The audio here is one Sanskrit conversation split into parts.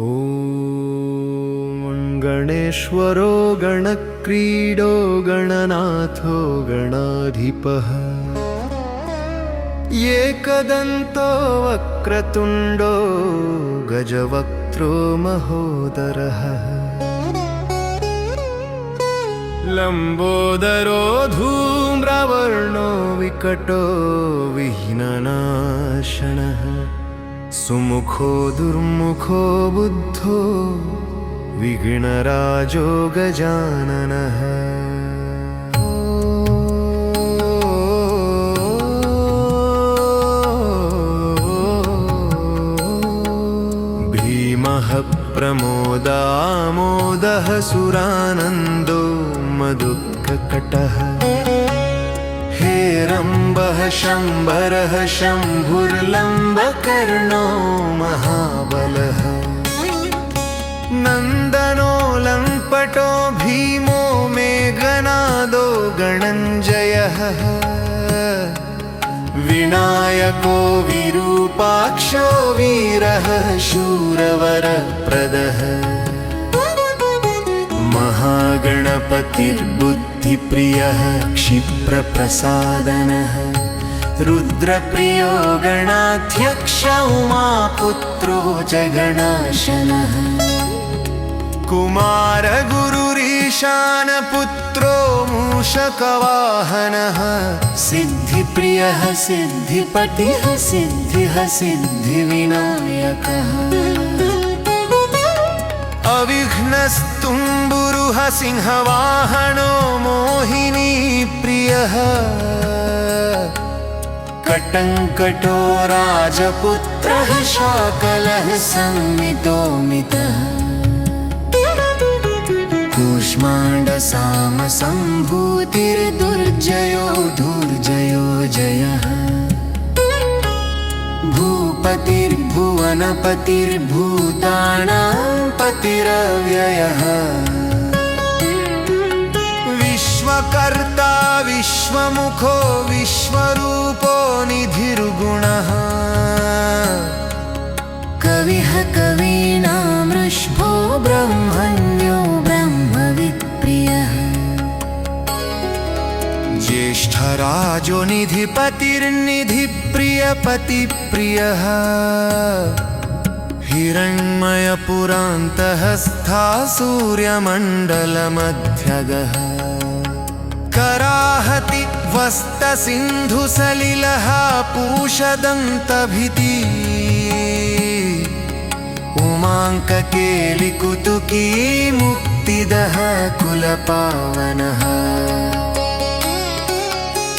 ॐ गणेश्वरो गणक्रीडो गणनाथो गणाधिपः एकदन्तो वक्रतुण्डो गजवक्त्रो महोदरः लम्बोदरो धूम्रवर्णो विकटो विघ्ननाशनः सुमुखो दुर्मुखो बुद्धो विघ्नराजो गजाननः भीमः प्रमोदामोदः सुरानन्दो मधुककटः हेरम्बः शम्बरः शम्भुर्लम्बकर्णो महाबलः नन्दनो लम्पटो भीमो मेघनादो गणञ्जयः विनायको विरूपाक्षो वीरः शूरवरप्रदः महागणपतिर्बुद्धिप्रियः क्षिप्रप्रसादनः रुद्रप्रियो गणाध्यक्ष उमापुत्रो जगणाशनः कुमारगुरुरीशानपुत्रो मूषकवाहनः सिद्धिप्रियः सिद्धिपतिः सिद्धिः सिद्धिविनायकः अविघ्नस्तुम्बुरुः सिंहवाहनो मोहिनीप्रियः कटङ्कटो राजपुत्रः शाकलः संमितोमितः कूष्माण्डसामसम्भूतिर्दुर्जयो दुर्जयो जयः भूपतिर्भुवनपतिर्भूतानां पतिरव्ययः विश्वकर्ता विश्वमुखो विश्वरूपो निधिर्गुणः कविः कवीनां ऋषभो ब्रह्मण्यो ब्रह्मवित्प्रियः ज्येष्ठराजो निधिपतिर्निधिप्रियपतिप्रियः हिरण्मयपुरान्तःस्था सूर्यमण्डलमध्यगः कराहति वस्तसिन्धुसलिलः पूषदन्तभिति उमाङ्ककेलिकुतुकी मुक्तिदः कुलपावनः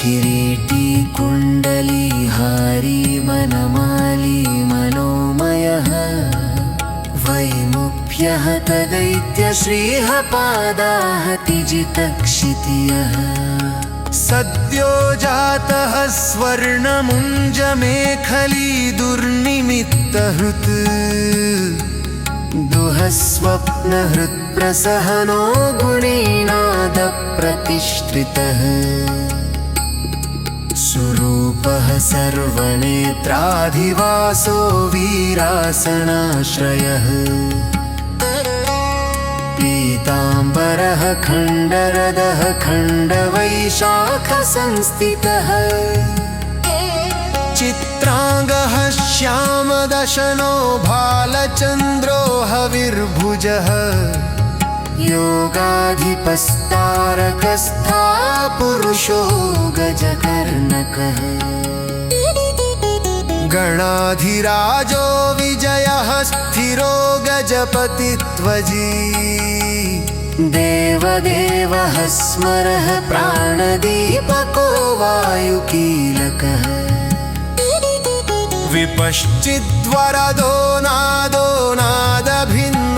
किरीटी कुण्डलीहारी मनमाली मनोमयः वैमुख्यः तदैत्यश्रीः पादाहतिजितक्षितियः सद्यो जातः स्वर्णमुञ्जमेखली दुर्निमित्तहृत् दुःस्वप्नहृत्प्रसहनो गुणीनादप्रतिष्ठितः सुरूपः सर्वनेत्राधिवासो वीरासनाश्रयः पीताम्बरः खण्डरदः खण्डवैशाखसंस्थितः चित्राङ्गः श्यामदशनो भालचन्द्रो हविर्भुजः योगाधिपस्तारकस्था पुरुषो गजकर्णकः गणाधिराजो विजयः स्थिरो गजपतिध्वजी देवदेवः स्मरः प्राणदीपको वायुकीलकः विपश्चिद्वरदो नादो नादभिन्नमहाचलः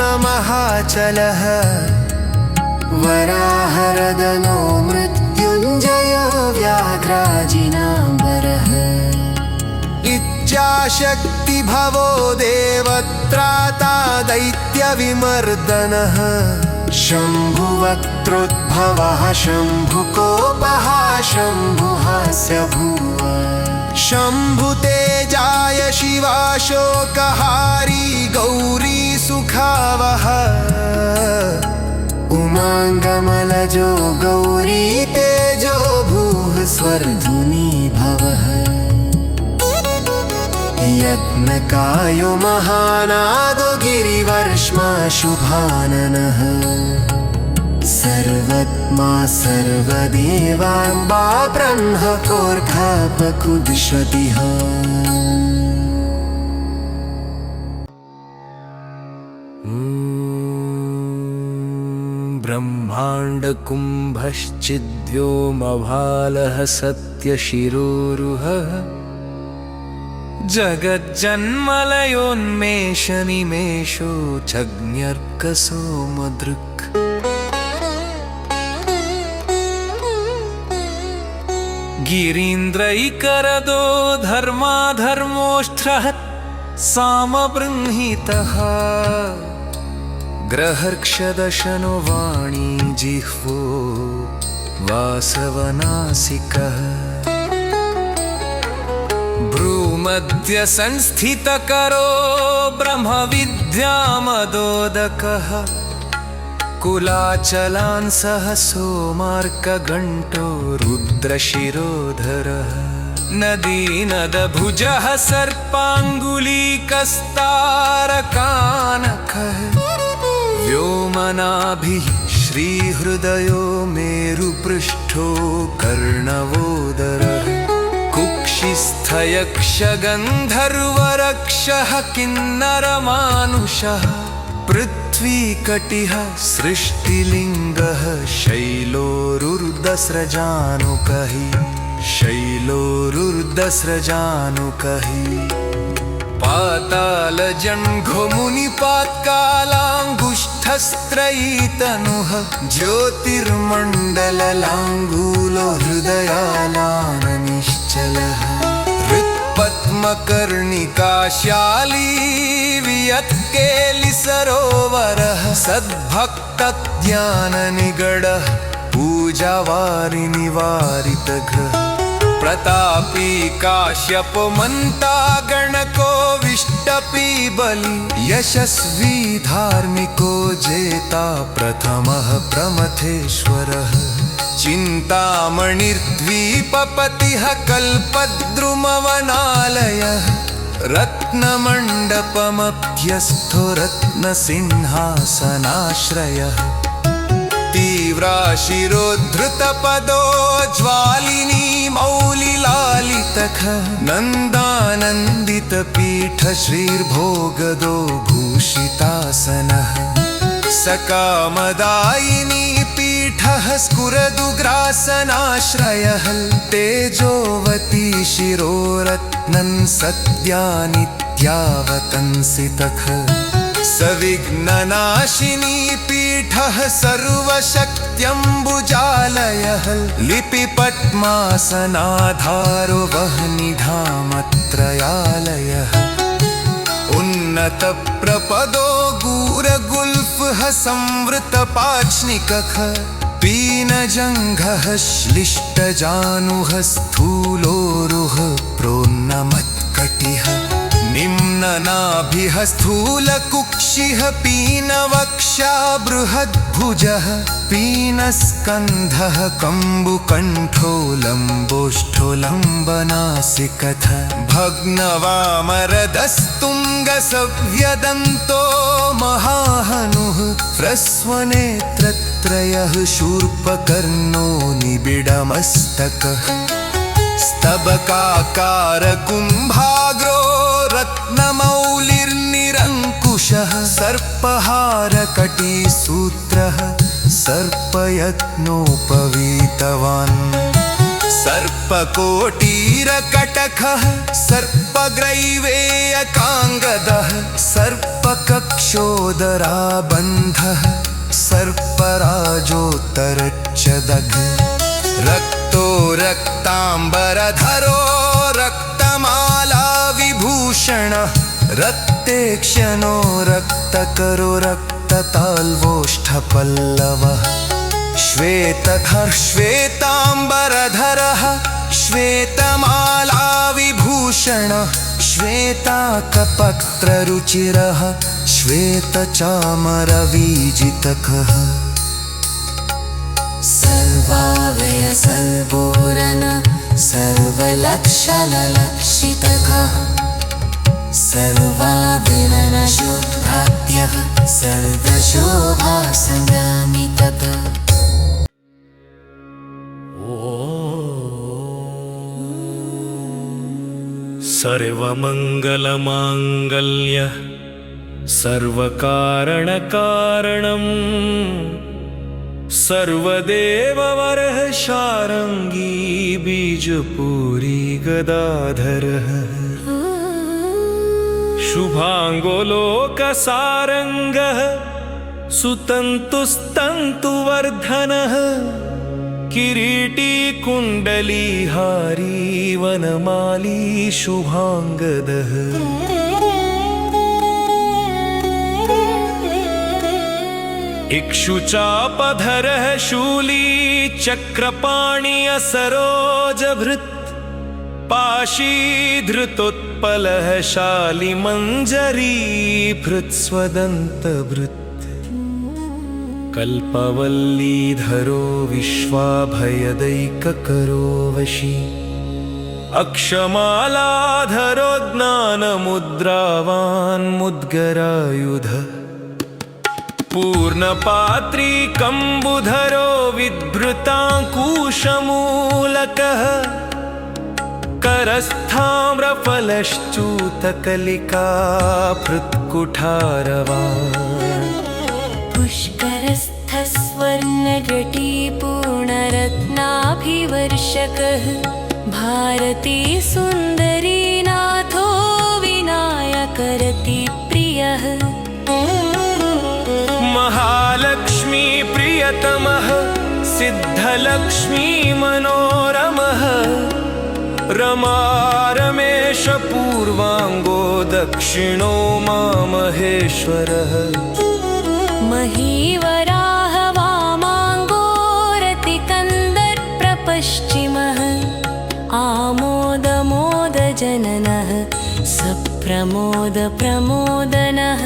वराहरदनो मृत्युञ्जयो व्याघ्राजिनाम्बरः इच्छाशक्तिभवो देवत्राता दैत्यविमर्दनः शम्भुवक्त्रोद्भवः शम्भुकोपः शम्भुहास्यभूः शम्भुतेजाय शिवाशोकहारी गौरी सुख विभावः उमाङ्गमलजो गौरी तेजो भूः स्वर्धुनी भवः यत्नकायो महानादो गिरिवर्ष्मा शुभाननः सर्वत्मा सर्वदेवाम्बा ब्रह्मकोर्खापकुदिशतिः ब्रह्माण्डकुम्भश्चिद्व्योमभालः सत्यशिरोरुहः जगज्जन्मलयोन्मेषनिमेषो जज्ञर्कसोमदृक् गिरीन्द्रैकरदो धर्माधर्मोष्ठ्रः सामबृंहितः ग्रहर्क्षदशनो वाणी जिह्वो वासवनासिकः भ्रूमध्य संस्थितकरो ब्रह्मविद्यामदोदकः कुलाचलांसः सोमार्कघण्टो रुद्रशिरोधरः नदीनदभुजः सर्पाङ्गुलीकस्तारकानखः व्योमनाभिः श्रीहृदयो मेरुपृष्ठो कर्णवोदरः कुक्षिस्थयक्षगन्धर्वरक्षः किन्नरमानुषः पृथ्वीकटिः सृष्टिलिङ्गः शैलोरुर्दस्रजानुकः शैलोरुर्दस्रजानुकः पातालजङ्घमुनिपात्कालाङ्गुष्ठस्त्रयीतनुः ज्योतिर्मण्डललाङ्गूलो हृदयालाननिश्चलः हृत्पद्मकर्णिकाशाली वियत्केलिसरोवरः सद्भक्तज्ञाननिगडः पूजावारिनिवारितघ्नः प्रतापी काश्यपमन्ता गणको विष्टपी बलि यशस्वी धार्मिको जेता प्रथमः प्रमथेश्वरः चिन्तामणिर्द्वीपपतिः कल्पद्रुमवनालयः रत्नमण्डपमभ्यस्थो रत्नसिंहासनाश्रयः तीव्राशिरोद्धृतपदो ज्वालिनी मौलिलालितख नन्दानन्दितपीठ श्रीर्भोगदो भूषितासनः सकामदायिनी पीठः स्कुरदुग्रासनाश्रयः तेजोवती शिरोरत्नन् सद्या नित्यावतंसितः सविघ्ननाशिनी पीठः सर्वशक्त्यम्बुजालयः लिपिपद्मासनाधारो वह्निधामत्रयालयः उन्नतप्रपदो गूरगुल्फः संवृतपाच्निकः पीनजङ्घः श्लिष्टजानुः स्थूलोरुः प्रोन्नमत्कटिः निम्ननाभिः स्थूलकुक्षिः पीनवक्षा बृहद्भुजः पीनस्कन्धः कम्बुकण्ठो लम्बोष्ठो लम्बनासिकथ भग्नवामरदस्तुङ्गसव्यदन्तो महाहनुः ह्रस्वनेत्रत्रयः शूर्पकर्णो निबिडमस्तकः स्तबकाकारकुम्भाग्रो रत्नमौलिर्निरङ्कुशः सर्पहारकटीसूत्रः सर्पयत्नोपवीतवान् सर्पकोटीरकटकः सर्पग्रैवेयकाङ्गदः सर्पकक्षोदराबन्धः सर्पराजोत्तरच्चदघ् रक्तो रक्ताम्बरधरो रक्तमाला विभूषणः रक्तेक्ष्यनो रक्तकरो रक्तताल्वोष्ठपल्लवः श्वेतधर श्वेताम्बरधरः श्वेतमाला विभूषणः श्वेताकपत्ररुचिरः श्वेतचामरवीजितकः सर्वावय सर्वोरन सर्वलक्षणलक्षितकः सर्वाभिननशुद्धाद्यः सर्वशोभासनामितः सर्वमङ्गलमाङ्गल्य सर्वकारणकारणम् सर्वदेववरः शारङ्गी बीजपुरी गदाधरः शुभाङ्गो लोकसारङ्गः सुतन्तुस्तन्तुवर्धनः किरीटी कुण्डलीहारी वनमाली शुभाङ्गदः इक्षुचापधरः शूली चक्रपाणि असरोजभृत् पाशीधृतोत्पलः शालिमञ्जरी भृत्स्वदन्तभृत् कल्पवल्लीधरो विश्वाभयदैककरो वशी अक्षमालाधरो ज्ञानमुद्रावान् मुद्गरायुध पूर्णपात्री कम्बुधरो विद्भृताङ्कुशमूलकः करस्थाम्रफलश्चूतकलिका हृत्कुठारवान् पुष्करस्थस्वर्णजटी पूर्णरत्नाभिवर्षकः भारती सुन्दरी नाथो विनायकरति प्रियः महालक्ष्मी प्रियतमः सिद्धलक्ष्मी मनोरमः रमा रमेश पूर्वाङ्गो दक्षिणो मामहेश्वरः महीवराह वामाङ्गो रतिकन्दर्प्रपश्चिमः आमोदमोदजननः सप्रमोदप्रमोदनः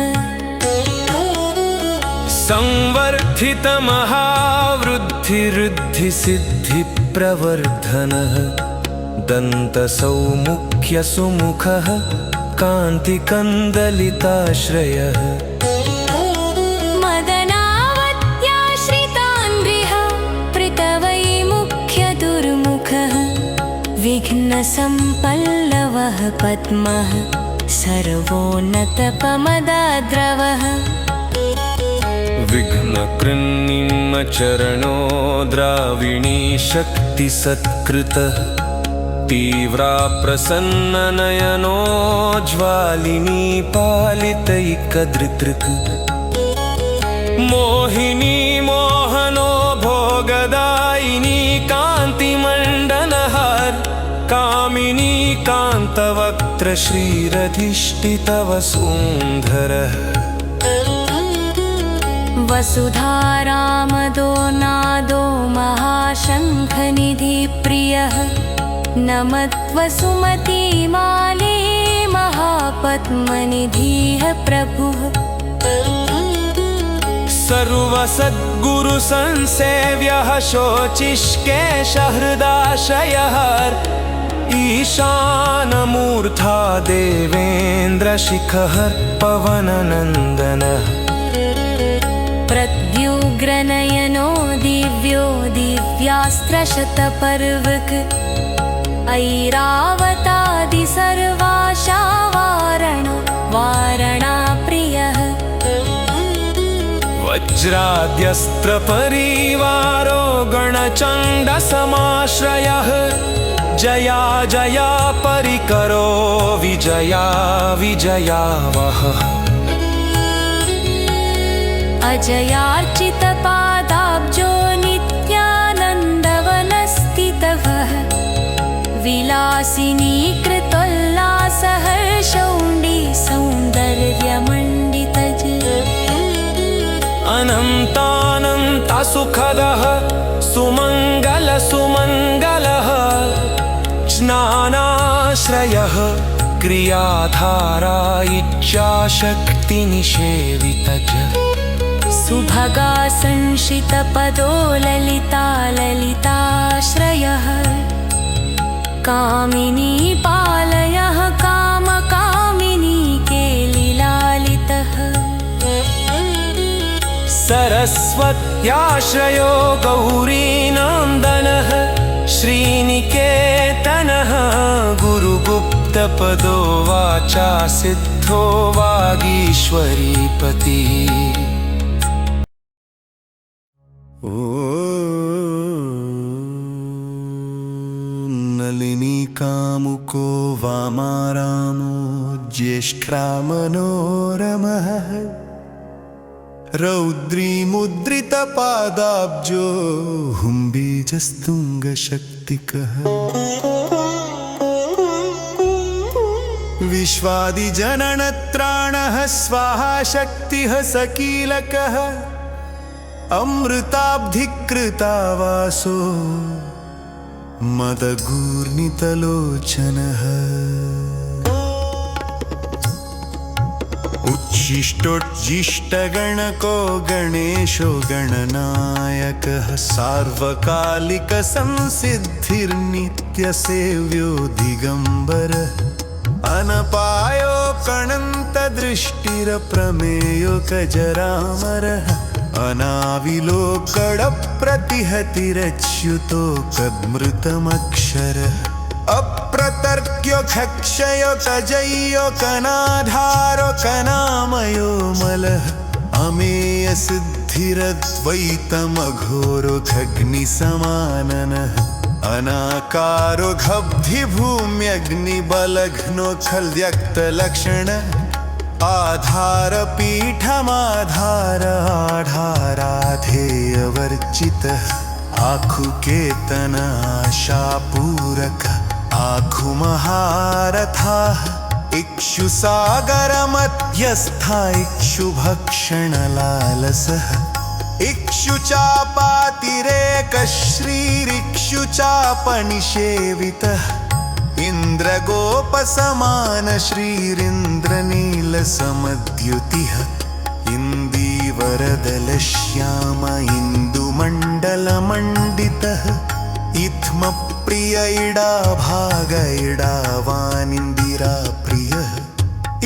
संवर्धितमहावृद्धिसिद्धिप्रवर्धनः दन्तसौमुख्यसुमुखः कान्तिकन्दलिताश्रयः मदनावत्याश्रितान्ध्रिः पृतवैमुख्यदुर्मुखः विघ्नसम्पल्लवः पद्मः सर्वोन्नतपमदाद्रवः विघ्नकृन्निमचरणो द्राविणी शक्तिसत्कृतः तीव्रा प्रसन्ननयनो ज्वालिनी पालितैकधृतृक् मोहिनी मोहनो भोगदायिनी कान्तिमण्डनहार कामिनी कान्तवक्त्र श्रीरधिष्ठितवसुन्धरः वसुधारामदो नादो महाशङ्खनिधिप्रियः नमत्वसुमतीमाले महापद्मनिधिः प्रभुः सर्वसद्गुरुसंसेव्यः शोचिष्केशहृदाशयः ईशानमूर्धा देवेन्द्रशिखः पवननन्दनः प्रद्युग्रनयनो दिव्यो दिव्यास्त्रशतपर्वक ऐरावतादि सर्वाशावारण वारणाप्रियः वज्राद्यस्त्रपरिवारो गणचण्डसमाश्रयः जया जया परिकरो विजया विजयावहः अजयार्चितपादाब्जो नित्यानन्दवनस्थितः विलासिनी कृतोल्लासहर्षौण्डी सौन्दर्यमण्डितज अनन्तानन्तसुखदः सुमङ्गलः ज्ञानाश्रयः क्रियाधारा इच्छाशक्तिनिषेवितज सुभगा संशितपदो ललिता ललिताश्रयः कामिनी पालयः कामकामिनी केलिलालितः सरस्वत्याश्रयो गौरीनन्दनः श्रीनिकेतनः गुरुगुप्तपदो वाचा सिद्धो वागीश्वरीपतिः नलिनी कामुको वामारामो ज्येष्ठ्रामनोरमः रौद्री मुद्रितपादाब्जो हुम्बीजस्तुङ्गशक्तिकः विश्वादिजननत्राणः स्वाहा शक्तिः सकीलकः अमृताब्धिकृतावासो मदगूर्णितलोचनः उच्छिष्टोज्जिष्टगणको गणेशो गणनायकः सार्वकालिकसंसिद्धिर्नित्यसेव्यो दिगम्बरः अनपायो कणन्तदृष्टिरप्रमेयो गजरामरः अनाविलोकणप्रतिहतिरच्युतो कद्मृतमक्षरः अप्रतर्क्यो खक्षयो कजय्यो कनाधारो कनामयो मलः अमेयसिद्धिरद्वैतमघोरो खग्निसमाननः अनाकारो घब्धिभूम्यग्निबलघ्नो खल्व्यक्तलक्षणः आधारपीठमाधार आधाराधेयवर्जितः आखुकेतन आशापूरक आखुमहारथाः इक्षुसागरमध्यस्था इक्षुभक्षणलालसः इक्षुचापातिरेकश्रीरिक्षुचापनिषेवितः इन्द्रगोपसमान श्रीरिन्द्रनीलसमद्युतिः इन्दीवरदलश्याम इन्दुमण्डलमण्डितः इत्थमप्रिय इडाभाग इडावानिन्दिरा प्रियः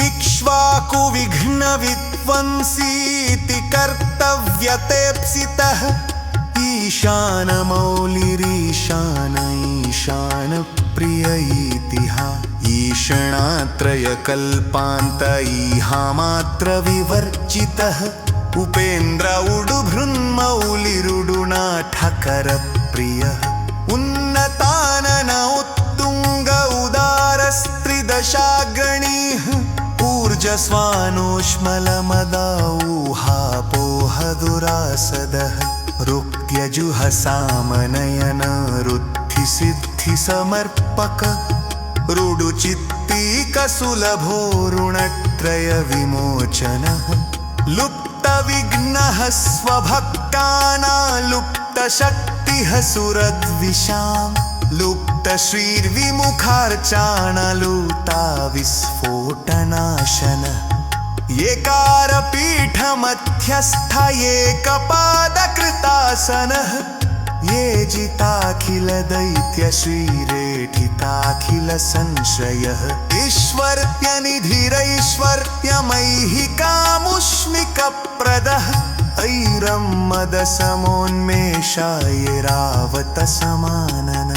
इक्ष्वाकुविघ्नविध्वंसीति कर्तव्यतेप्सितः ईशानमौलिरीशान ईशानप्रिय इतिहा ईषणात्रयकल्पान्त ईहामात्रविवर्जितः उपेन्द्र उडुभृन्मौलिरुडुनाठकरप्रियः उन्नतानन उत्तुङ्ग उदारस्त्रिदशाग्रणीः ऊर्जस्वानोष्मलमदाऊहापोहदुरासदः रुक्त्यजुहसामनयन रुद्धिसिद्धिसमर्पक रुडुचित्तीकसुलभोरुणत्रयविमोचनः लुप्तविघ्नः स्वभक्तानालुप्तशक्तिः सुरद्विषाम् लुप्तश्रीर्विमुखार्चाणलूता विस्फोटनाशनः एकारपीठमध्यस्थ एकपादकृतासनः ये जिताखिलदैत्यश्रीरेठिताखिलसंश्रयः ईश्वर्त्यनिधिरैश्वर्त्यमैहिकामुष्मिकप्रदः ऐरम्मदसमोन्मेषायैरावतसमानन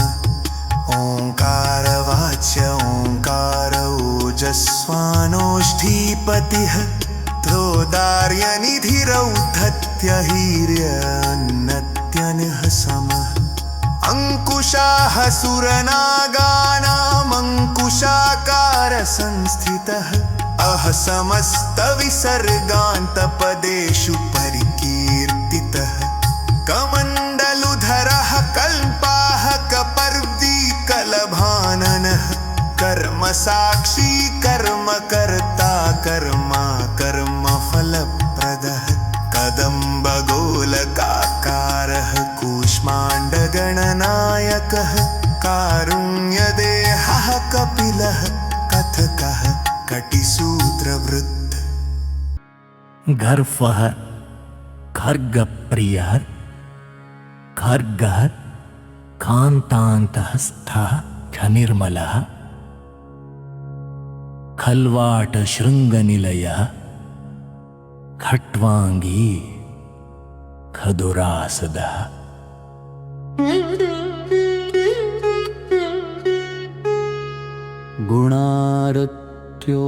ओङ्कारवाच्य ओङ्कार ओजस्वानोष्ठीपतिः धोदार्यनिधिरौद्धत्य हीर्यन्नत्यनः समः अङ्कुशाः सुरनागानामङ्कुशाकारसंस्थितः अह समस्तविसर्गान्तपदेषु परिकीर्तितः कमण्डलुधरः कल्पाः कपर्दी कलभाननः कर्मसाक्षी कर्मकर्ता कर्मा कर्मफलप्रदः कदम्बगोलकाकारः कूष्माण्डगणनायकः कारुण्यदेहः कपिलः कथकः गर्फः खर्गप्रियः खर्गः कान्तान्तः स्थः खनिर्मलः खल्वाटशृङ्गनिलयः खट्वाङ्गी खदुरासदः। गुणारत्यो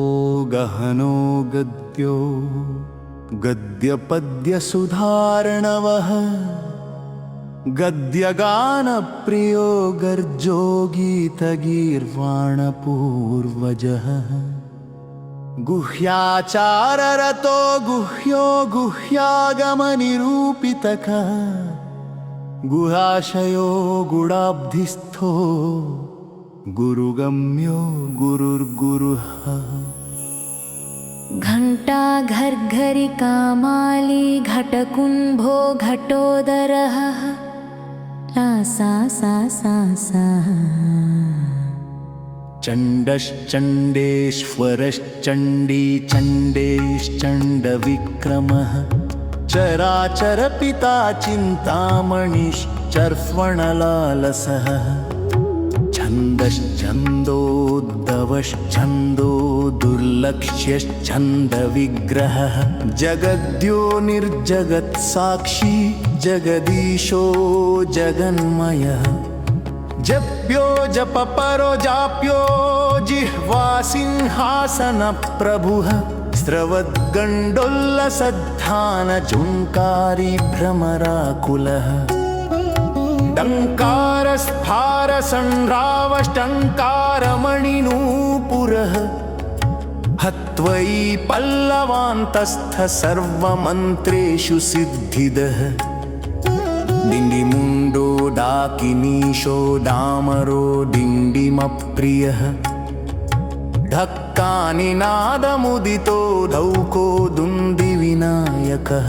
गहनो गद्यो गद्यपद्यसुधार्णवः गद्यगानप्रियो गर्जो गीतगीर्वाणपूर्वजः गुह्याचाररतो गुह्यो गुह्यागमनिरूपितकः गुहाशयो गुडाब्धिस्थो गुरुगम्यो गुरुर्गुरुः। घण्टा घर्घरिका माली घटकुम्भो घटोदरः ला सा सा सा सा। चण्डश्चण्डेश्वरश्चण्डी चण्डेश्चण्डविक्रमः चराचरपिता चिन्तामणिश्चर्वणलालसः छन्दश्चन्दोद्भवश्चन्दो दुर्लक्ष्यश्चन्दविग्रहः जगद्यो निर्जगत्साक्षी जगदीशो जगन्मयः जप्यो जपपरो जाप्यो जिह्वा सिंहासनप्रभुः स्रवद्गण्डोल्लसद्धानचुङ्कारी भ्रमराकुलः टङ्कारस्फारसंरावष्टङ्कारमणिनूपुरः हत्वै पल्लवान्तस्थ सर्वमन्त्रेषु सिद्धिदः डिण्डिमुण्डो डाकिनीशो डामरो डिण्डिमप्रियः ढक्कानिनादमुदितो धौको दुन्दिविनायकः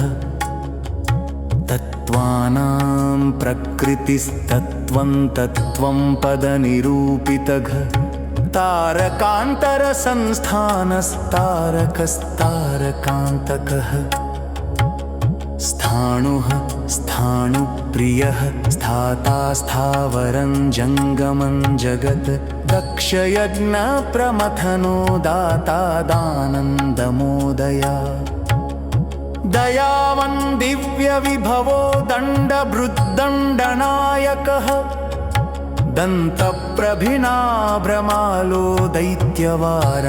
तत्त्वानां प्रकृतिस्तत्त्वं तत्त्वं पदनिरूपितः तारकान्तरसंस्थानस्तारकस्तारकान्तकः स्थाणुः स्थाणुप्रियः स्थाता स्थावरं जङ्गमं जगत् दक्षयज्ञप्रमथनो दाता दानन्दमोदया दयावन् दिव्यविभवो दण्डभृद्दण्डनायकः दन्तप्रभिनाभ्रमालो दैत्यवारणदारणः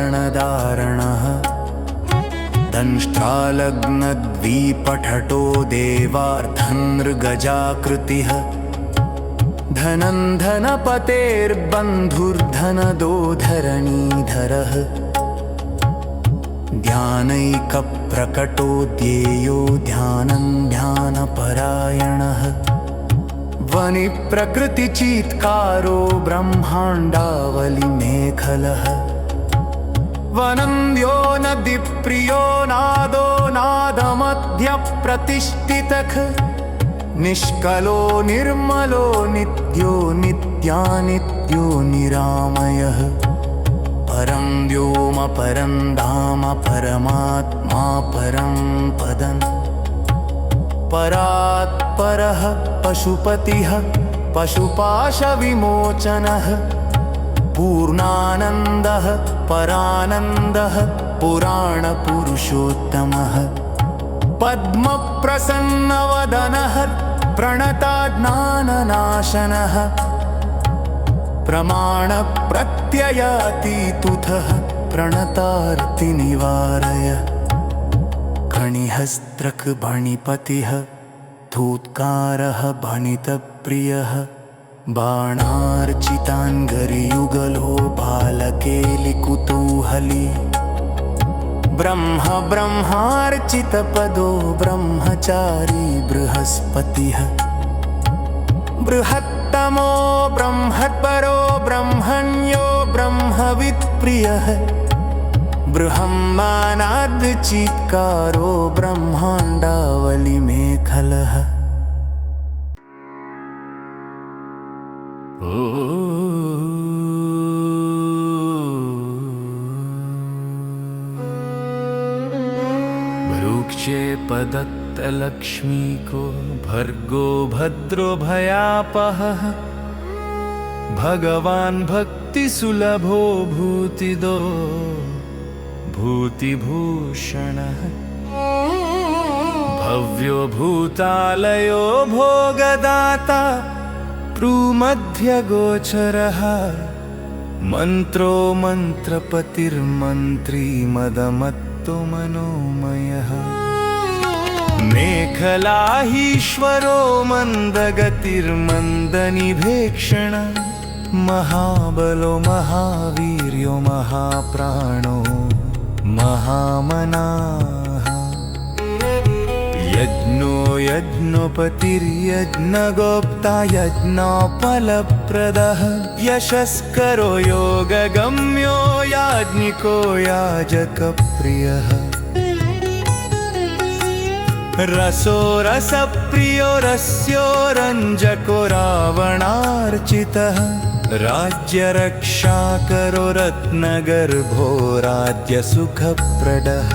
दंष्ट्रालग्नद्वीपठटो देवार्धनृगजाकृतिः धनन्धनपतेर्बन्धुर्धनदोधरणीधरः ध्यानैकप्रकटो ध्येयो ध्यानं ध्यानपरायणः वनिप्रकृतिचीत्कारो ब्रह्माण्डावलिमेखलः वनन्द्यो नदीप्रियो नादो नादमध्यप्रतिष्ठितः निष्कलो निर्मलो नित्यो नित्यानित्यो निरामयः परं व्योम परं धाम परमात्मा परं पदम् परात् परः पशुपतिः पशुपाशविमोचनः पूर्णानन्दः परानन्दः पुराणपुरुषोत्तमः पद्मप्रसन्नवदनः प्रणताज्ञाननाशनः प्रमाणप्रत्ययातीतुथः प्रणतार्तिनिवारय खणिहस्त्रक भणिपतिः धूत्कारः भणितप्रियः बाणार्चिताङ्गरियुगलो बालकेलिकुतूहली ब्रह्म ब्रह्मार्चितपदो ब्रह्मचारी बृहस्पतिः बृहत्तमो ब्रह्मत्परो ब्रह्मण्यो ब्रह्मवित्प्रियः बृहम्मानाद्चीत्कारो ब्रह्माण्डावलिमेखलः वृक्षे लक्ष्मी को भर्गो भद्रो भयापहः भगवान् भक्ति सुलभो भूतिदो भूतिभूषणः भव्यो भूतालयो भोगदाता भ्रूमध्यगोचरः मन्त्रो मन्त्रपतिर्मन्त्री मदमत्तो मनोमयः मेखलाहीश्वरो मन्दगतिर्मन्दनिभेक्षण महाबलो महावीर्यो महाप्राणो महामनाः यज्ञो यज्ञोपतिर्यज्ञगोप्ता यज्ञोपलप्रदः यशस्करो योगगम्यो याज्ञिको याजकप्रियः रसो रसप्रियो रस्यो रञ्जको रावणार्चितः राज्यरक्षाकरो रत्नगर्भो राज्यसुखप्रदः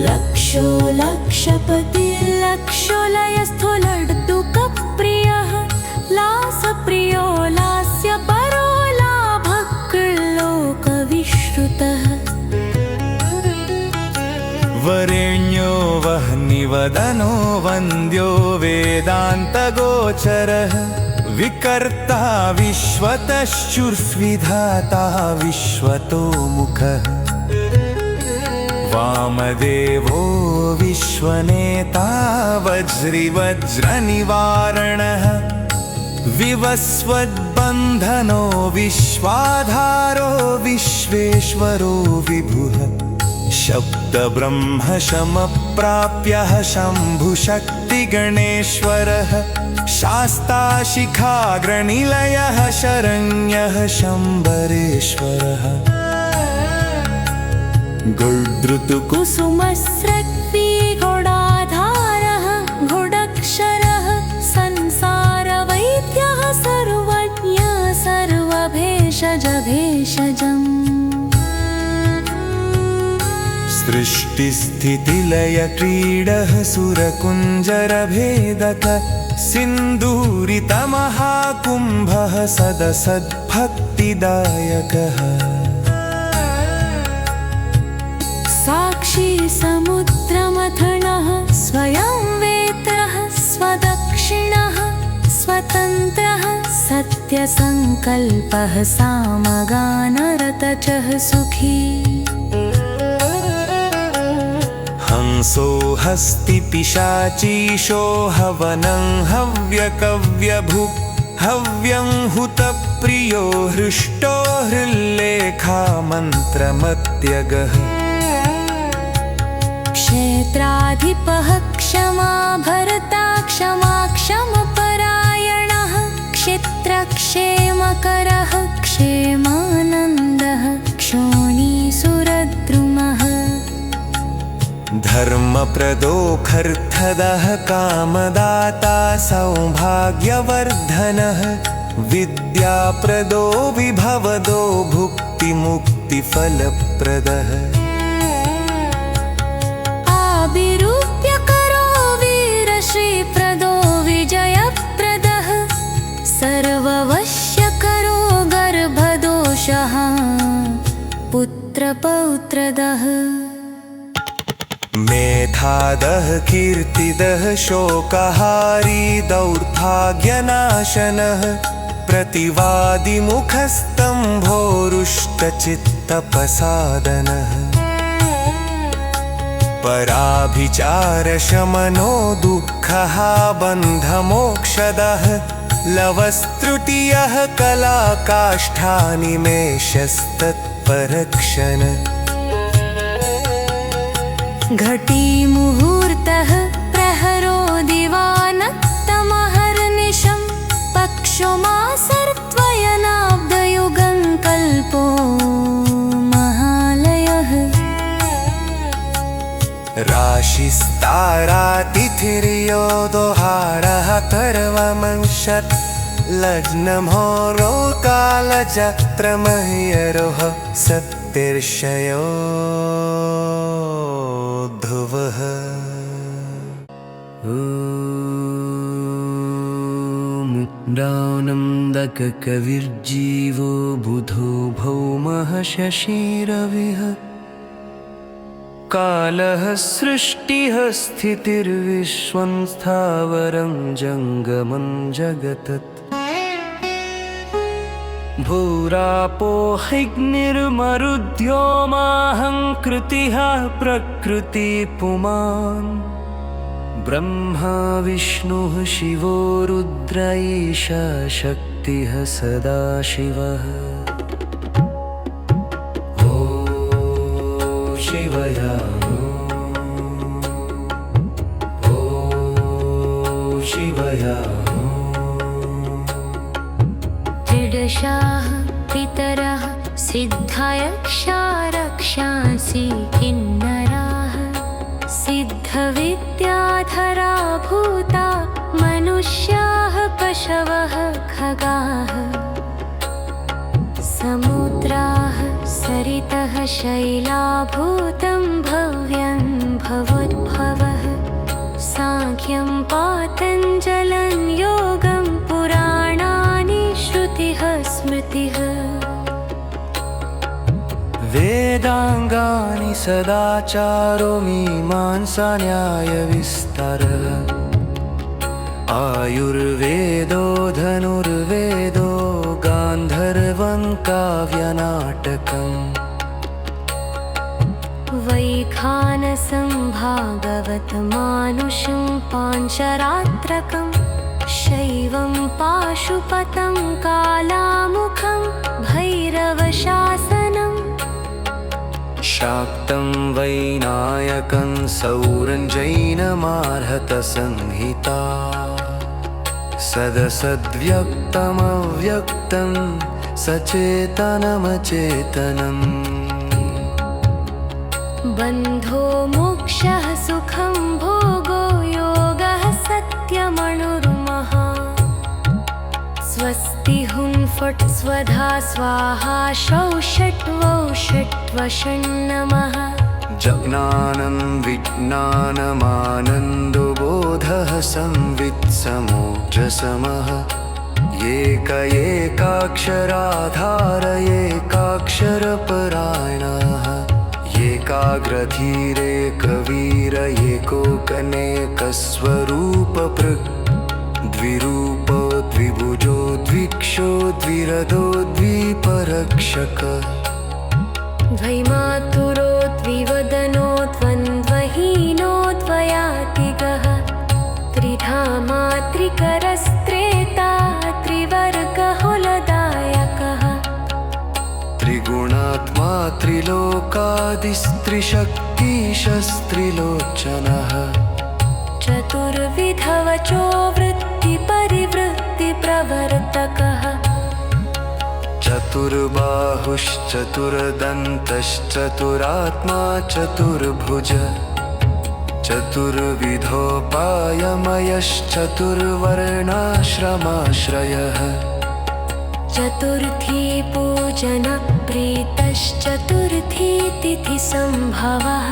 लक्षो लक्षपतिर्लक्षो लयस्थो लड्डुकप्रियः लासप्रियो लास्यपरो लाभकृल्लोकविश्रुतः वरेण्यो वह्निवदनो वन्द्यो वेदान्तगोचरः विकर्ता विश्वतश्चुर्विधाता विश्वतोमुखः वामदेवो विश्वनेता वज्रिवज्रनिवारणः विवस्वद्बन्धनो विश्वाधारो विश्वेश्वरो विभुः शब्दब्रह्म शमप्राप्यः शम्भुशक्तिगणेश्वरः शास्ताशिखाग्रनिलयः शरण्यः शम्बरेश्वरः कुसुमस्रग्वी घोडाधारः घोडक्षरः संसारवैद्यः सर्वज्ञः सर्वभेषजभेषजम् सृष्टिस्थितिलयक्रीडः सुरकुञ्जरभेदक सिन्दूरितमहाकुम्भः सदसद्भक्तिदायकः साक्षी समुद्रमथनः स्वयं वेत्रः स्वदक्षिणः स्वतन्त्रः सत्यसङ्कल्पः सामगानरतचः सुखी हंसो हस्ति पिशाचीशो हवनं हव्यकव्यभुक् हव्यं हुतप्रियो हृष्टो हृल्लेखा मन्त्रमत्यगः क्षेत्राधिपः क्षमा भरता क्षमा क्षमपरायणः क्षेत्रक्षेमकरः क्षेमानन्दः क्षोणीसुरद्रुमः धर्मप्रदोऽर्थदः कामदाता सौभाग्यवर्धनः विद्याप्रदो विभवदो भुक्तिमुक्तिफलप्रदः आविरूप्यकरो वीरश्रीप्रदो विजयप्रदः सर्ववश्यकरो गर्भदोषः पुत्रपौत्रदः मेधादः कीर्तिदः शोकहारी दौर्भाग्यनाशनः प्रतिवादिमुखस्तम्भोरुष्टचित्तपसादनः पराभिचारशमनो दुःखः बन्धमोक्षदः लवस्तृतीयः कलाकाष्ठानिमेषस्तत्परक्षण घटीमुहूर्तः प्रहरो दिवानक्तमहर्निशं पक्षो मासर्त्वयनाब्दयुगं कल्पो महालयः राशिस्तारातिथिर्योदोहारः कर्वमंशत् लग्नमहोरो कालचक्रमह्यरोः सप्तिर्षयो विभवः मुण्डानन्दकविर्जीवो बुधो भौमः शशिरविः कालः सृष्टिः स्थितिर्विश्वं स्थावरं जङ्गमं जगतत् भूरापोऽग्निर्मरुद्योमाहङ्कृतिः प्रकृतिपुमान् ब्रह्मा विष्णुः शिवो रुद्र ईशा शक्तिः सदाशिवः ॐ शिवाय ॐ शिवाय त्रिदशाः पितरः सिद्धयक्षा रक्षांसि किन्नराः सिद्धविद्याधरा भूता मनुष्याः पशवः खगाः समुद्राः सरितः शैलाभूतं भव्यं भवोद्भवः सांख्यं पातञ्जलं योगं पुराणानि श्रुतिः स्मृतिः वेदांगानि सदाचारो मीमांसा न्यायविस्तारः आयुर्वेदो धनुर्वेदो गान्धर्वं काव्यनाटकम् वैखानसं भागवतमानुषं पाञ्चरात्रकं शैवं पाशुपतं कालामुखं भैरवशासनम् शाक्तं वैनायकं सौरं जैनमार्हतसंहिता सदसद्व्यक्तमव्यक्तं सचेतनमचेतनम् बन्धो मोक्षः सुखं भोगो योगः सत्यमणुर्महा स्वस्ति हुं फट् स्वधा स्वाहा शौ षट्वौ षट्वषण्णमः ज्ञानं विज्ञानमानन्दो बोधः संवित्समोक्षसमः एक एकाक्षराधार एकाक्षरपरायणः एकाग्रधीरेकवीर एकोकनेकस्वरूपपृक् द्विरूपो द्विभुजो द्विक्षो द्विरदो द्विपरक्षक द्वैमातुरो द्विवदनो द्वन्द्वहीनो द्वयातिगः त्रिधा मातृकरस्त्रेता त्रिवर्गहुलदायकः त्रिगुणात्मा त्रिलोकादिस्त्रिशक्तिशस्त्रिलोचनः चतुर्विधवचो वृत्तिपरिवृत्तिप्रवर्तकः चतुर्बाहुश्चतुर्दन्तश्चतुरात्मा चतुर्भुज चतुर्विधोपायमयश्चतुर्वर्णाश्रमाश्रयः चतुर्थी पूजनप्रीतश्चतुर्थी तिथिसम्भवः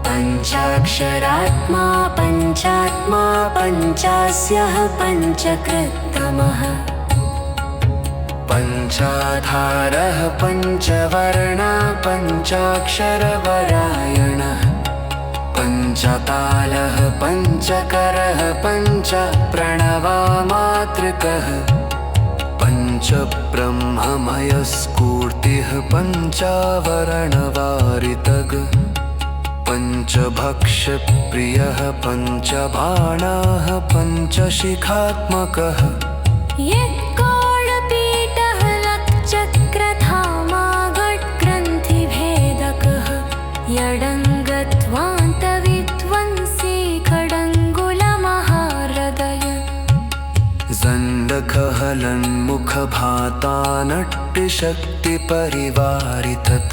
पञ्चाक्षरात्मा पञ्चात्मा पञ्चास्यः पञ्चकृत्तमः पञ्चाधारः पञ्चवर्णा पञ्चाक्षरपरायणः पञ्चतालः पञ्चकरः पञ्चप्रणवा मातृकः पञ्चब्रह्ममयस्फूर्तिः पञ्चावरणवारितग पञ्चभक्षप्रियः पञ्चबाणाः पञ्चशिखात्मकः यत्कोणपीठः लक्चक्रधामा गट्ग्रन्थिभेदकः यडङ्गत्वान्तविध्वंसी खडङ्गुलमहाहृदय जण्डकहलन्मुखभाता नट्यशक्तिपरिवारितत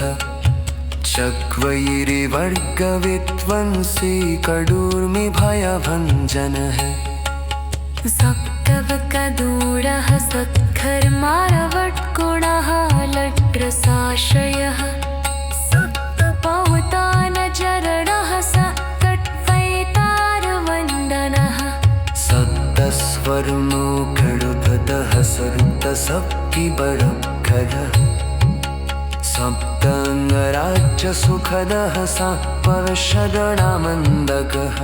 चक्वैरिवर्गविध्वंसी कडूर्मिभयभञ्जनः सक्तवकदूरः सत्कर्मारवट्गुणः लट्रसाश्रयः सक्तपौतानचरणः स परमो खड़ुपदः सप्त सप्ति बरखदः सप्तंगराज्य सुखदः सात्पर्षगणामन्दकः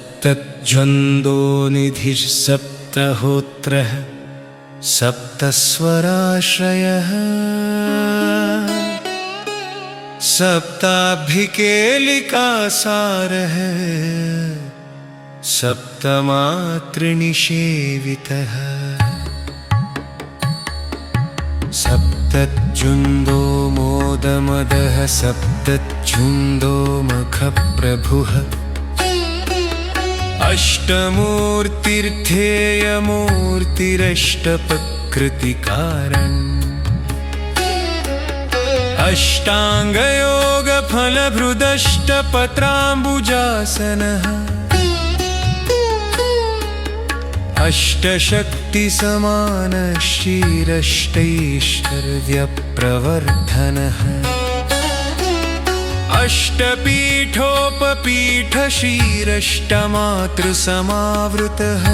सप्तद्वन्द्वो निधिः सप्तहोत्रः सप्तस्वराश्रयः सप्ताभिकेलिकासारः सप्तमातृनिषेवितः सप्तद्वन्द्वो मोदमदः सप्तद्वन्द्वो मखप्रभुः अष्टमूर्तिर्ध्येयमूर्तिरष्टपकृतिकारणम् अष्टाङ्गयोगफलभृदष्टपत्राम्बुजासनः अष्टशक्तिसमानश्रीरष्टैश्वर्यप्रवर्धनः अष्टपीठोपपीठशीरष्टमातृसमावृतः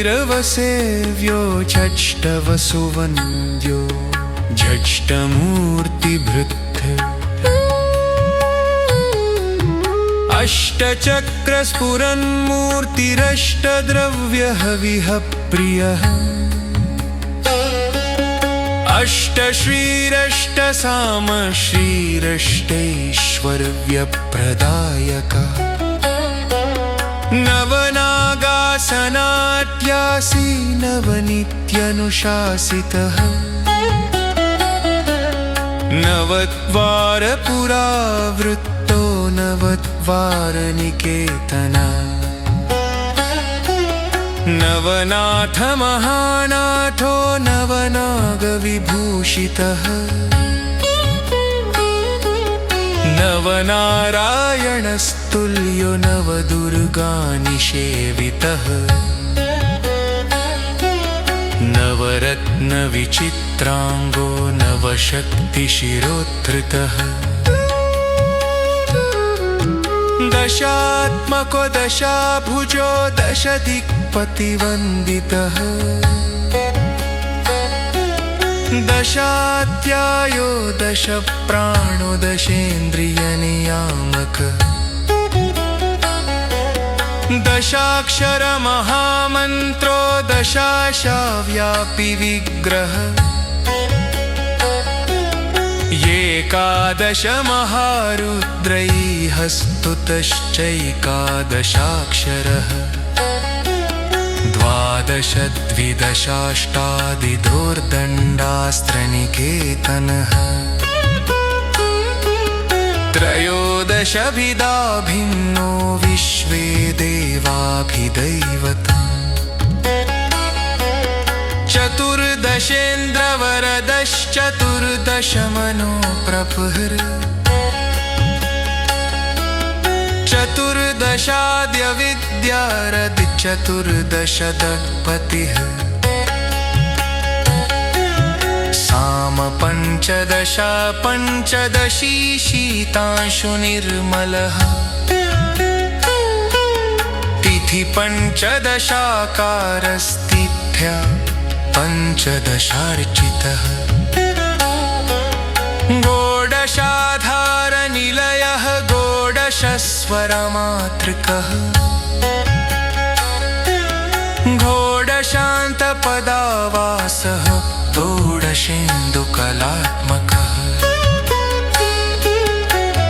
अष्टभैरवसेव्यो झष्टवसुवन्द्यो झष्टमूर्तिभृत् अष्टचक्रस्फुरन्मूर्तिरष्टद्रव्यः विहप्रियः अष्टश्रीरष्टसामश्रीरष्टैश्वर्यप्रदायकः नवनागासनाट्यासी नवनित्यनुशासितः नवद्वारपुरावृत्तो नवद्वारनिकेतनः नवनाथमहानाथो नवनागविभूषितः नवनारायणस्तुल्यो नवदुर्गानिषेवितः नवरत्नविचित्राङ्गो नवशक्तिशिरोद्धृतः दशात्मको दशाभुजो दशदिक्पतिवन्दितः दशाध्यायो दशप्राणो दशेन्द्रियनियामकः दशाक्षरमहामन्त्रो दशाशाव्यापि विग्रहः एकादशमहारुद्रैः स्तुतश्चैकादशाक्षरः द्वादश द्विदशाष्टादिदोर्दण्डास्त्रनिकेतनः त्रयोदशभिधा भिन्नो विश्वे देवाभिदैवतम् चतुर्दशेन्द्रवरदश्चतुर्दशमनो प्रभुः चतुर्दशाद्यविद्यारदिचतुर्दशदत्पतिः सामपञ्चदशा पञ्चदशी शीतांशुनिर्मलः तिथिपञ्चदशाकारस्तिथ्या पञ्चदशार्चितः गोडशाधारनिलयः गोडशस्वरमातृकः घोडशान्तपदावासः षोडशेन्दुकलात्मकः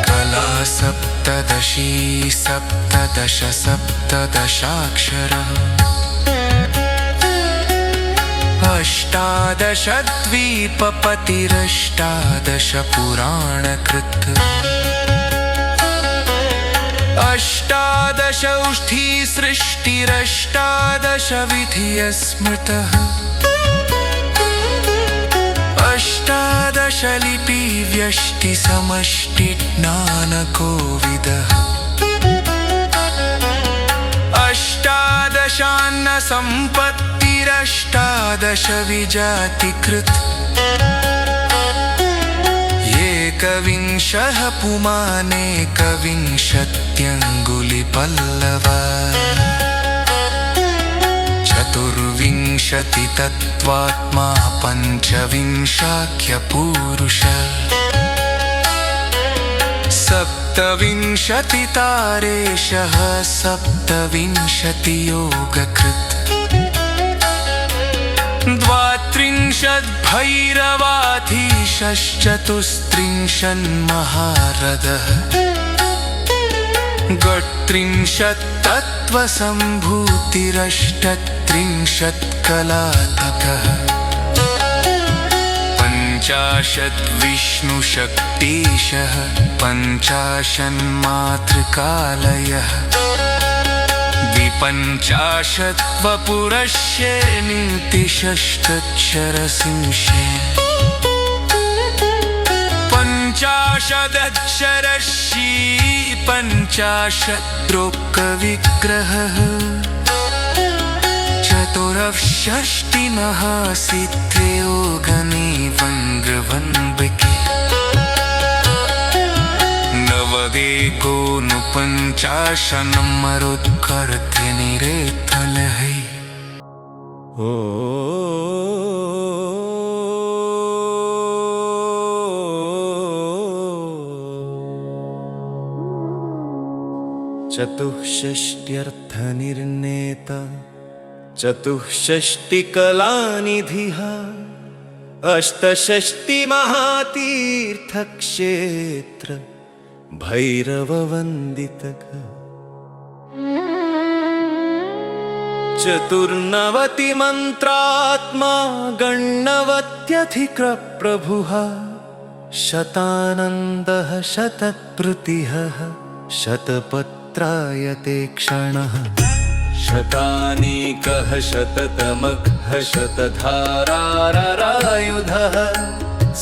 कला सप्तदशी सप्तदश सप्तदशाक्षरः अष्टादशद्वीपपतिरष्टादश पुराणकृत् अष्टादश उष्ठी सृष्टिरष्टादश विधिः स्मृतः अष्टादश लिपि व्यष्टि समष्टि ज्ञानकोविदः अष्टादशान्न संपत्तिरष्टादश विजातिकृत् एकविंशः पुमानेकविंशत्यङ्गुलिपल्लव चतुर्विंशतितत्त्वात्मा पञ्चविंशाख्यपूरुष सप्तविंशतितारेशः सप्तविंशतियोगकृत् द्वात्रिंशद्भैरवाधीशश्चतुस्त्रिंशन्महारथः गट्त्रिंशत्तत्त्वसम्भूतिरष्टत्रिंशत्कलातकः पञ्चाशद्विष्णुशक्तीशः पञ्चाशन्मातृकालयः द्विपञ्चाशत्वपुरश्येनीतिषष्ठक्षरसिंशे पञ्चाशदक्षरशी पञ्चाशद्रोक्कविग्रहः चतुरषष्टिनः सिद्धयोगनिवङ्गवन्बिके नवदेकोनुपञ्चाशन्मरुत्कर्त्यनिरेतलहै चतुष्षष्ट्यर्थनिर्णेता चतुष्षष्टिकलानिधिः अष्टषष्टिमहातीर्थक्षेत्र भैरववन्दितः चतुर्नवतिमन्त्रात्मा गण्णवत्यधिकप्रभुः शतानन्दः शतत्पृतिः शतपत्रायते क्षणः शतानीकः शततमः शतधारारायुधः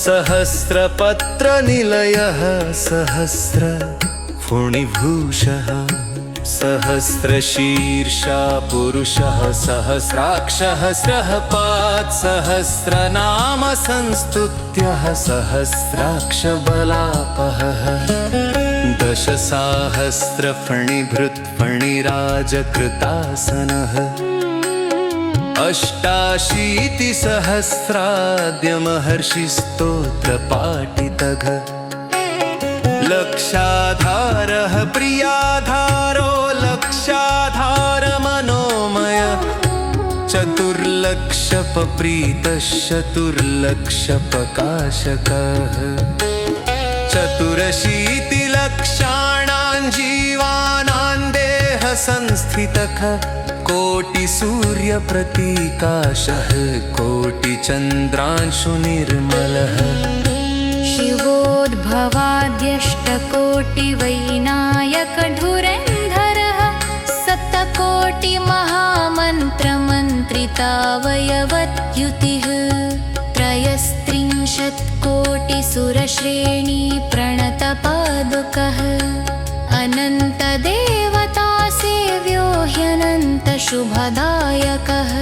सहस्रपत्रनिलयः सहस्रफुणिभूषः सहस्रशीर्षा पुरुषः सहस्राक्षः सहस्रपात् सहस्रनाम संस्तुत्यः सहस्राक्षबलापहः दशसाहस्रफणिभृत्फणिराजकृतासनः अष्टाशीतिसहस्राद्यमहर्षिस्तोत्रपाठितः लक्षाधारः प्रियाधारो लक्षाधारमनोमय चतुर्लक्षपप्रीतश्चतुर्लक्षपकाशकः चतुरशीतिलक्षाणां जीवानां देहसंस्थितः कोटिसूर्यप्रतीकाशः कोटिचन्द्रांशुनिर्मलः शिवोद्भवाद्यष्टकोटिवैनायकधुरन्धरः सप्तकोटिमहामन्त्रमन्त्रितावयवद्युतिः त्रयस्त्रिंशत्कोटिसुरश्रेणी प्रणतपादुकः अनन्तदेवतासेव्यो ह्यनन्तशुभदायकः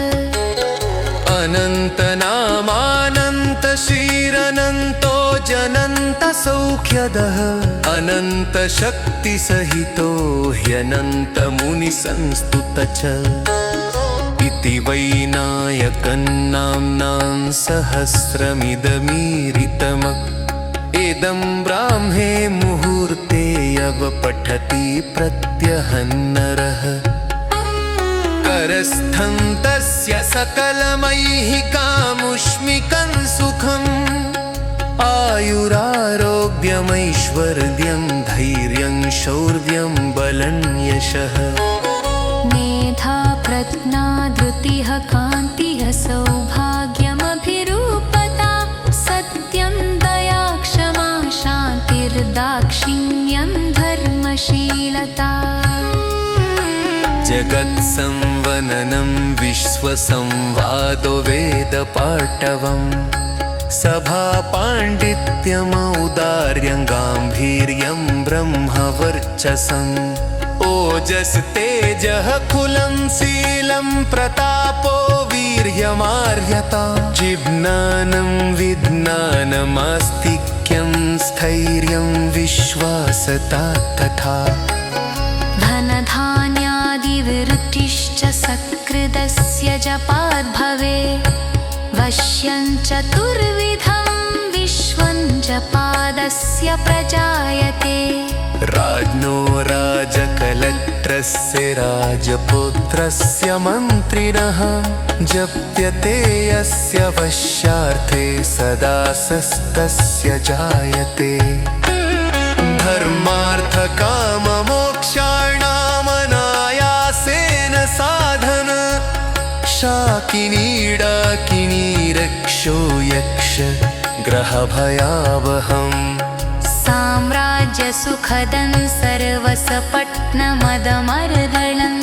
अनन्तनामानन्तशीरनन्तो जनन्तसौख्यदः अनन्तशक्तिसहितो ह्यनन्तमुनिसंस्तुतः इति वैनायकन्नाम्नां सहस्रमिदमीरितमः इदं ब्राह्मे मुहूर्ते अवपठति प्रत्यहन्नरः करस्थं तस्य सकलमैहिकामुष्मिकं सुखम् आयुरारोग्यमैश्वर्यं धैर्यं शौर्यं बलं यशः मेधा प्रज्ञा धृतिः कान्तिः सौभाग्यमभिरूपता सत्यं दया क्षमा शान्तिर्दाक्षिण्यं धर्मशीलता जगत्संवननं विश्वसंवादो वेदपाटवम् सभापाण्डित्यमौदार्यं गाम्भीर्यं ब्रह्मवर्चसम् ओजस्तेजः कुलं शीलं प्रतापो वीर्यमार्यता जिह्नानं विज्ञानमास्तिक्यं स्थ धैर्यं विश्वासता तथा धनधान्यादिविरुद्धिश्च सकृदस्य जपाद्भवे वश्यं चतुर्विधं विश्वं जपादस्य प्रजायते राज्ञो राजकलत्रस्य राजपुत्रस्य मन्त्रिणः जप्यते यस्य वश्यार्थे सदा सस्तस्य जायते धर्मार्थकाममोक्षाणामनायासेन साधन शाकिनी डाकिनी रक्षो यक्ष ग्रहभयावहम् साम्राज्यसुखदं सर्वसपत्नमदमर्दनं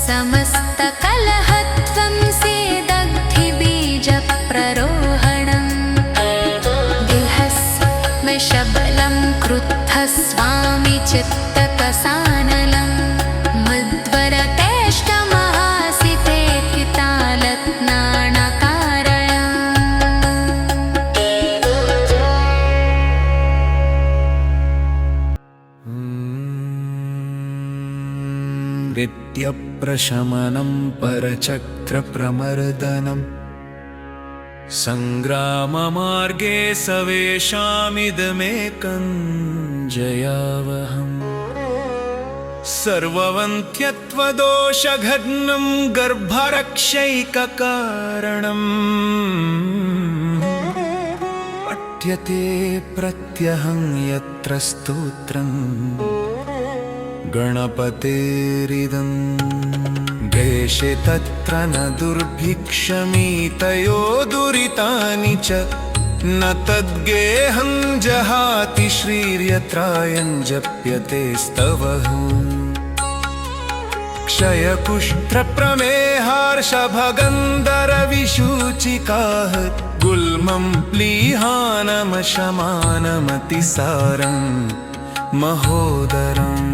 समस्तकलहत्वं सेदग्धिबीजप्ररोहणम् देहस्मिषबलं क्रुद्धस्वामि चित्तकसानलं मद्वरतेष्टमहासिते हितालत्नाणकारणम् नित्यप्रशमनं परचक्रप्रमर्दनं सङ्ग्राममार्गे सवेषामिदमेकं जयावहम् सर्ववन्त्यत्वदोषघग्नं गर्भरक्षैककारणम् पठ्यते प्रत्यहं यत्र स्तोत्रम् गणपतेरिदं देशे तत्र न दुर्भिक्षमीतयो दुरितानि च न तद्गेहं जहाति श्रीर्यत्रायं जप्यते स्तवः क्षयकुष्ठप्रमेहार्षभगन्धरविशूचिकाः गुल्मं प्लीहानमशमानमतिसारं महोदरम्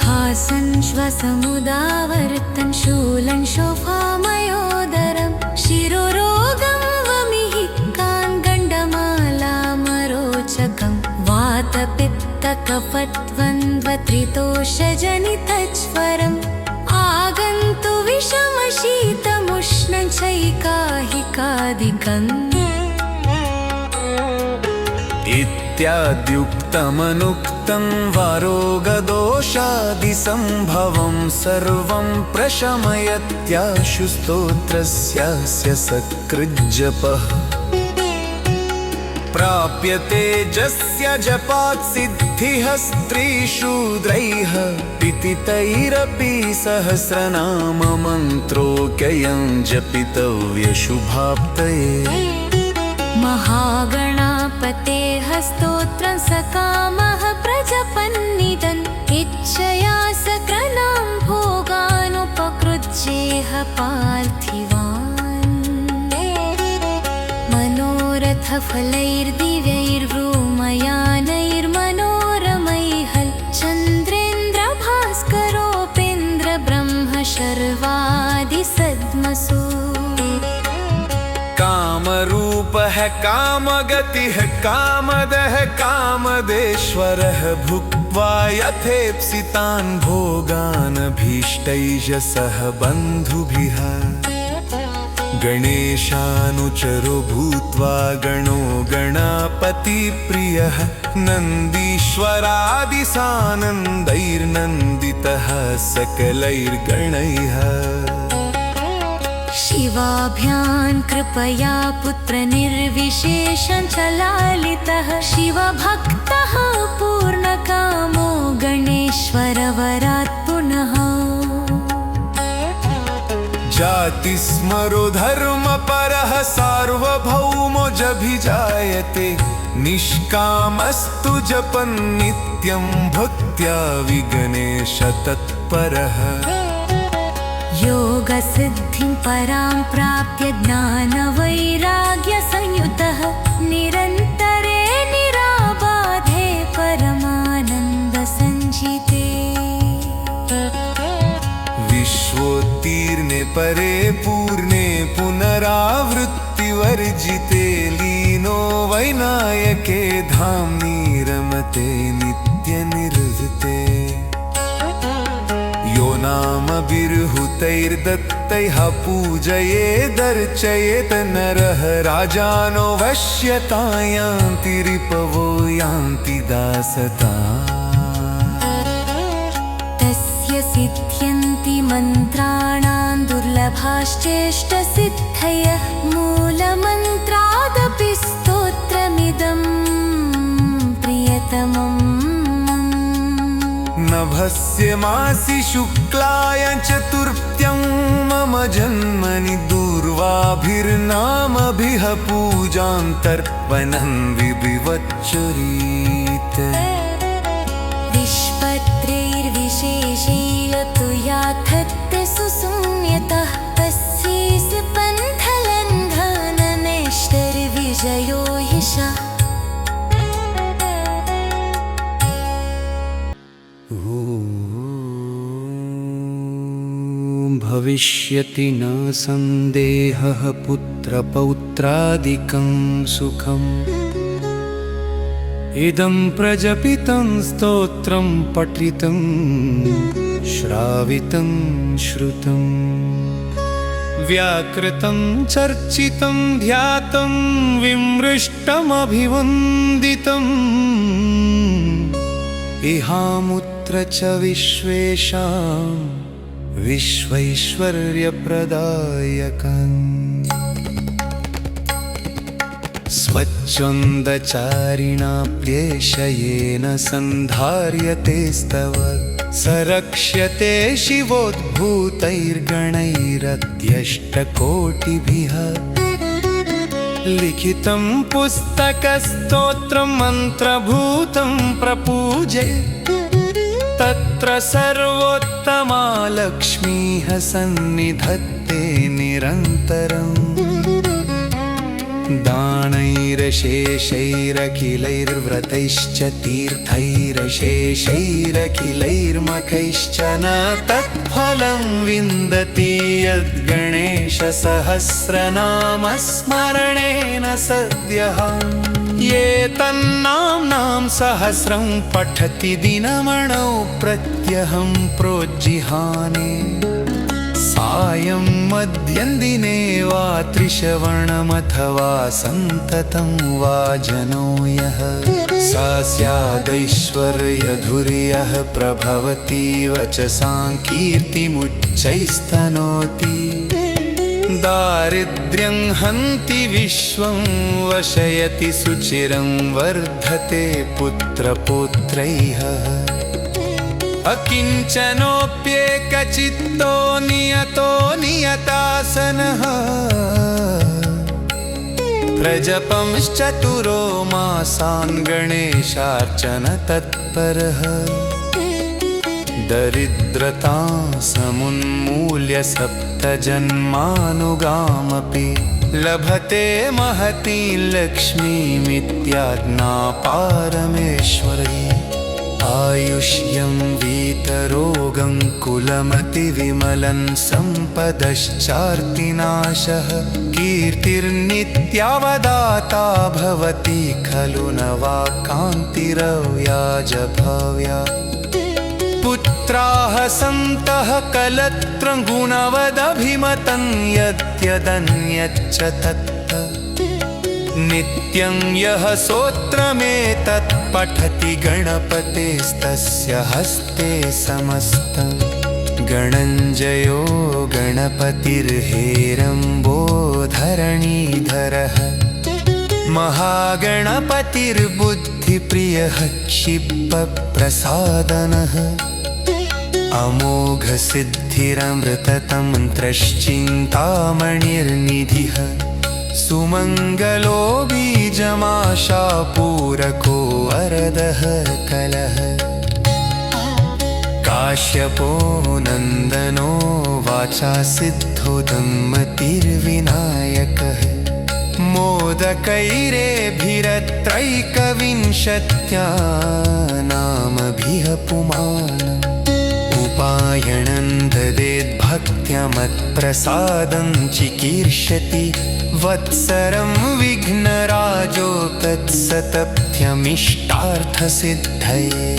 खासन् श्वसमुदावर्तन् शूलं शोभामयोदरं शिरोरोगं वमिः काङ्गण्डमालामरोचकं वातपित्तकफद्वन्द्वत्रिदोषजनितज्वरम् आगन्तु विषमशीतमुष्णं चैकाहिकादिकम् इत्याद्युक्तमनुक्तं वारोगदोषादिसम्भवं सर्वं प्रशमयत्याशु स्तोत्रस्यास्य सकृज्जपः प्राप्यते जस्य जपात् सिद्धिः स्त्रीशूद्रैः पितितैरपि सहस्रनाममन्त्रोऽयं जपितव्यशुभाप्तये महागणापतेः स्तोत्रं सकामः प्रजपन्निदन् इच्छया सकलां भोगानुपकृज्येह पार्थिवान् मनोरथफलैर्दिव्यैर्व्रूमयानैर्मनोरमैः चन्द्रेन्द्रभास्करोपेन्द्र ब्रह्म शर्वादिसद्मसु कामरूपः कामगतिः कामदः कामदेश्वरः भुक्त्वा यथेप्सितान् भोगान् भीष्टैजसः बन्धुभिः गणेशानुचरो भूत्वा गणो गणापतिप्रियः नन्दीश्वरादिसानन्दैर्नन्दितः सकलैर्गणैः शिवाभ्यां कृपया पुत्रनिर्विशेषं च लालितः शिवभक्तः पूर्णकामो गणेश्वरवरात् पुनः जातिस्मरो धर्मपरः सार्वभौमो जभिजायते निष्कामस्तु जपन् नित्यं भक्त्या विगणेश तत्परः योगसिद्धिं परां प्राप्य ज्ञानवैराग्यसंयुतः निरन्तरे निराबाधे परमानन्दसञ्चिते विश्वोत्तीर्णे परे पूर्णे पुनरावृत्तिवर्जिते लीनो वैनायके ते नित्यनिर्वृते यो नाम बिर्हुतैर्दत्तैः पूजयेदर्चयेत नरः राजानो वश्यतायान्ति रिपवो यान्ति दासता तस्य सिद्ध्यन्ति मन्त्राणां दुर्लभाश्चेष्टसिद्धयः मूलमन्त्रादपि स्तोत्रमिदं प्रियतमम् नभस्य मासि शुक्लायां चतुर्थ्यं मम जन्मनि दूर्वाभिर्नामभिः पूजान्तर्पणं विविवच्चरीत विश्वत्रैर्विशेषेयतु याथत्ते सुसंयतः तस्यैष पन्थलन्घननेष्टर्विजयो ह्यशा भविष्यति न सन्देहः पुत्रपौत्रादिकं सुखम् इदं प्रजपितं स्तोत्रं पठितं श्रावितं श्रुतं व्याकृतं चर्चितं ध्यातं विमृष्टमभिवन्दितम् इहामुत्र च विश्वेषां विश्वैश्वर्यप्रदायकम् स्वच्छन्दचारिणा प्येषयेन सन्धार्यतेस्तव स रक्ष्यते शिवोद्भूतैर्गणैरत्यष्टकोटिभिः लिखितं पुस्तकस्तोत्रं मन्त्रभूतं प्रपूजे तत्र सर्वोत्तमा लक्ष्मीः सन्निधत्ते निरन्तरम् दानैरशेषैरखिलैर्व्रतैश्च तीर्थैरशेषैरखिलैर्मखैश्च न तत्फलं विन्दति यद्गणेशसहस्रनामस्मरणेन सद्यः ये तन्नाम्नां सहस्रं पठति दिनमणौ प्रत्यहं प्रोज्जिहाने सायं मध्यन्दिने वा त्रिश्रवणमथवा सन्ततं वा जनो यः सा स्यादैश्वर्यधुर्यः प्रभवति वचसां कीर्तिमुच्चैस्तनोति दारिद्र्यं हन्ति विश्वं वशयति सुचिरं वर्धते पुत्रपौत्रैः अकिञ्चनोऽप्येकचित्तो नियतो नियतासनः प्रजपंश्चतुरो मासान् गणेशार्चन तत्परः दरिद्रता समुन्मूल्य सप्तजन्मानुगामपि लभते महती लक्ष्मीमित्याज्ञा पारमेश्वरी आयुष्यं वीतरोगं कुलमतिविमलं सम्पदश्चार्तिनाशः कीर्तिर्नित्यावदाता भवति खलु न वा कान्तिरव्याजभव्या पुत्राः सन्तः कलत्रं गुणवदभिमतं यद्यदन्यच्च तत् नित्यं यः स्तोत्रमेतत् पठति गणपतेस्तस्य हस्ते समस्तं गणञ्जयो गणपतिर्हेरम्बो धरणीधरः महागणपतिर्बुद्धिप्रियः क्षिप्प्रसादनः अमोघसिद्धिरमृततन्त्रश्चिन्तामणिर्निधिः सुमङ्गलो बीजमाशापूरको वरदः कलः काश्यपो नन्दनो वाचा सिद्धो दम्मतिर्विनायकः मोदकैरेभिरत्रैकविंशत्या नामभिः पुमान् वैशम्पायनं ददेद्भक्त्या मत्प्रसादं चिकीर्षति वत्सरं विघ्नराजो तत्सतप्त्यमिष्टार्थसिद्धये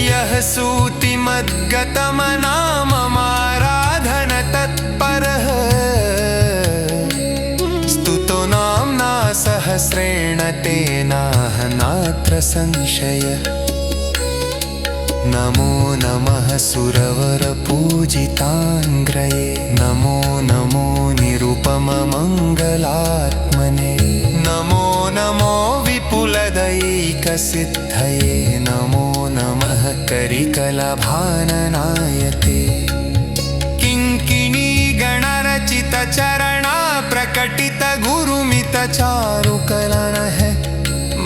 यः सूतिमद्गतमना ममाराधन तत्परः स्तुतो नाम्ना सहस्रेण तेनाह नात्र संशयः नमो नमः सुरवरपूजिताङ्ग्रये नमो नमो निरुपममङ्गलात्मने नमो नमो विपुलदैकसिद्धये नमो नमः करिकलभाननायते किङ्किणी गणरचितचरणा प्रकटितगुरुमितचारुकलनः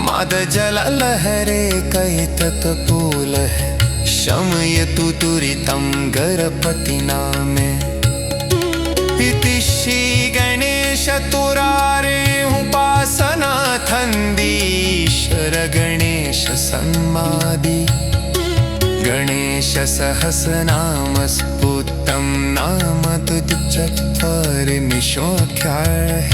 मदजललहरे कैततपोलः शमयतु दुरितं गणपतिना मे इति श्रीगणेशतुरारेहुपासनाथन्दीश्वर गणेश सन्मादि गणेश सहस्रनामस्तुतं नाम तुच्चत्वारिमिषोऽख्याः